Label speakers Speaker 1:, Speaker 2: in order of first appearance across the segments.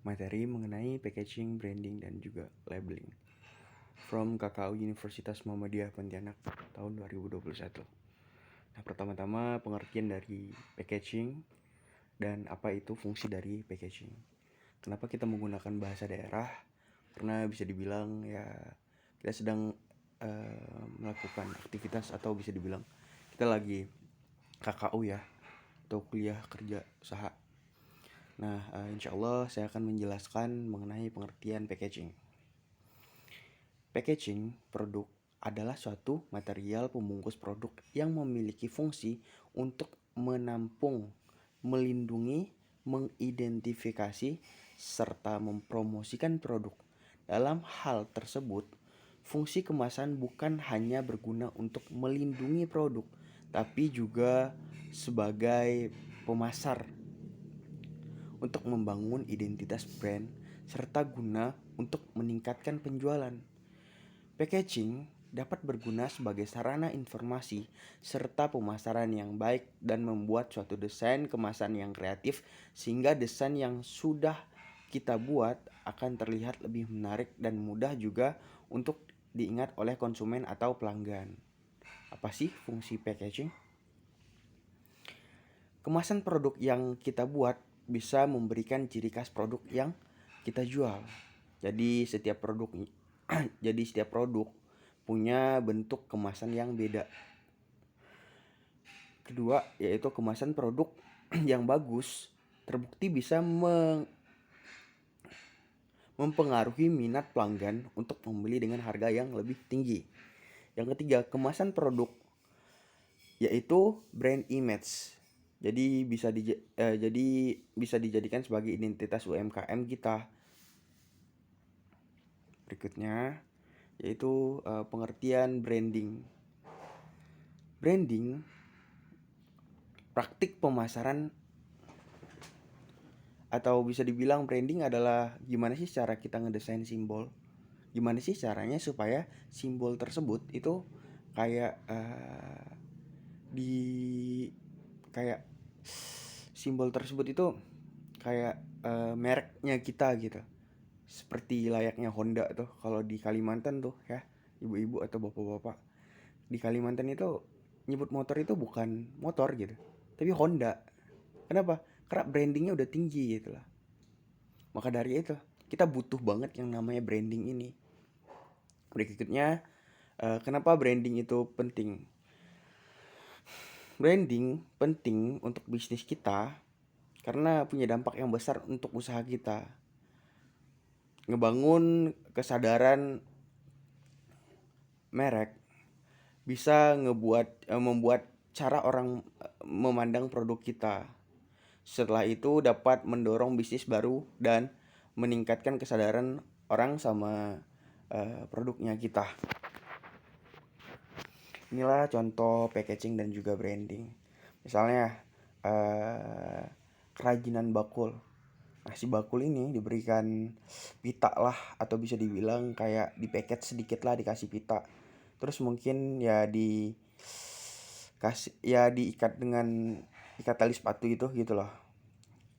Speaker 1: materi mengenai packaging, branding, dan juga labeling from KKU Universitas Muhammadiyah Pontianak tahun 2021. Nah, pertama-tama pengertian dari packaging dan apa itu fungsi dari packaging. Kenapa kita menggunakan bahasa daerah? Karena bisa dibilang ya kita sedang melakukan aktivitas atau bisa dibilang kita lagi KKU ya, atau kuliah kerja usaha. Nah, insya Allah saya akan menjelaskan mengenai pengertian packaging. Packaging produk adalah suatu material pembungkus produk yang memiliki fungsi untuk menampung, melindungi, mengidentifikasi, serta mempromosikan produk. Dalam hal tersebut, fungsi kemasan bukan hanya berguna untuk melindungi produk, tapi juga sebagai pemasar untuk membangun identitas brand serta guna untuk meningkatkan penjualan. Packaging dapat berguna sebagai sarana informasi serta pemasaran yang baik dan membuat suatu desain kemasan yang kreatif sehingga desain yang sudah kita buat akan terlihat lebih menarik dan mudah juga untuk diingat oleh konsumen atau pelanggan. Apa sih fungsi packaging? Kemasan produk yang kita buat bisa memberikan ciri khas produk yang kita jual. Jadi setiap produk punya bentuk kemasan yang beda. Kedua, yaitu kemasan produk yang bagus terbukti bisa mempengaruhi minat pelanggan untuk membeli dengan harga yang lebih tinggi. Yang ketiga, kemasan produk yaitu brand image. Jadi bisa dijadikan sebagai identitas UMKM kita. Berikutnya yaitu pengertian branding. Branding praktik pemasaran atau bisa dibilang branding adalah gimana sih cara kita ngedesain simbol. Gimana sih caranya supaya simbol tersebut itu kayak simbol tersebut itu kayak mereknya kita gitu. Seperti layaknya Honda tuh kalau di Kalimantan tuh ya, ibu-ibu atau bapak-bapak di Kalimantan itu nyebut motor itu bukan motor gitu, tapi Honda. Kenapa? Karena brandingnya udah tinggi gitu lah. Maka dari itu kita butuh banget yang namanya branding ini. Berikutnya, kenapa branding itu penting? Branding penting untuk bisnis kita karena punya dampak yang besar untuk usaha kita. Ngebangun kesadaran merek bisa membuat cara orang memandang produk kita. Setelah itu dapat mendorong bisnis baru dan meningkatkan kesadaran orang sama produknya kita. Inilah contoh packaging dan juga branding. Misalnya kerajinan bakul. Nah, si bakul ini diberikan pita lah, atau bisa dibilang kayak dipaket sedikit lah, dikasih pita. Terus mungkin ya diikat dengan ikat tali sepatu gitu loh.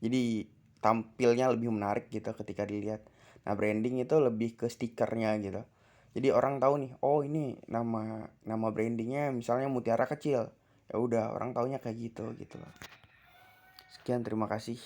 Speaker 1: Jadi tampilnya lebih menarik gitu ketika dilihat. Nah, branding itu lebih ke stikernya gitu. Jadi orang tahu nih, oh ini nama brandingnya misalnya Mutiara Kecil. Ya udah, orang taunya kayak gitu loh. Sekian, terima kasih.